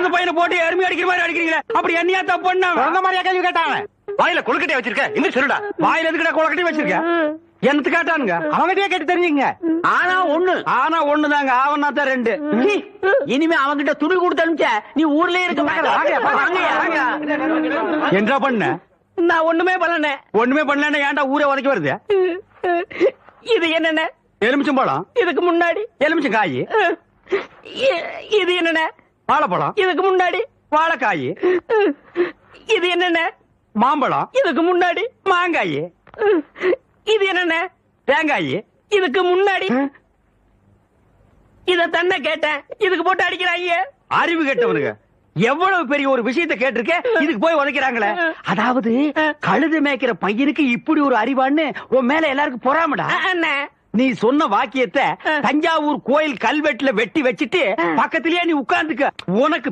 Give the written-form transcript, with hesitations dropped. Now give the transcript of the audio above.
பிறந்த பையனை போட்டு எருமை அடிக்கிற மாதிரி அடிக்கிறீங்களே, அப்படி என்னையா தப்பு பண்ண? பிறந்த மாதிரியா கேள்வி கேட்டாங்க? வாயில கொழுக்கட்டையா வச்சிருக்க? இன்னும் சொல்லுடா. வாயில எதுக்குடா கொலக்கட்டி வச்சிருக்க? என்னத்து கேட்டானுங்க? அவங்ககிட்டயே கேட்டு தெரிஞ்சுங்க. ஆனா ஒண்ணுதாங்க, ஆவனா தான் ரெண்டு. இனிமே அவங்கிட்ட துணி கொடுத்து அனுப்பிச்ச நீ ஊர்லயே இருக்க என்ன பண்ண? நான் ஒண்ணுமே பண்ணல. ஒண்ணுமே பண்ணல, ஏன்டா ஊரே உதைக்க வருது? இது என்னென்ன? எலுமிச்சம்பழம். இதுக்கு முன்னாடி எலுமிச்சம் காய். இது என்னென்ன? வாழைப்பழம். இதுக்கு முன்னாடி வாழைக்காய். இது என்னென்ன? மாம்பழம். இதுக்கு முன்னாடி மாங்காய். இது என்னென்ன? தேங்காய். இதுக்கு முன்னாடி இத தன்ன கேட்டேன், இதுக்கு போட்டு அடிக்கிறாங்க. அறிவு கெட்டவனுங்க, எவ்வளவு பெரிய ஒரு விஷயத்தை கேட்டிருக்க, இதுக்கு போய் உதைக்கிறாங்களே. அதாவது கழுது மேய்க்கிற பையனுக்கு இப்படி ஒரு அறிவான்னு உன் மேல எல்லாருக்கும் பொறாமடா. அண்ணே, நீ சொன்ன வாக்கியத்தை தஞ்சாவூர் கோயில் கல்வெட்டுல வெட்டி வச்சிட்டு பக்கத்திலேயே நீ உட்கார்ந்துக்க. உனக்கு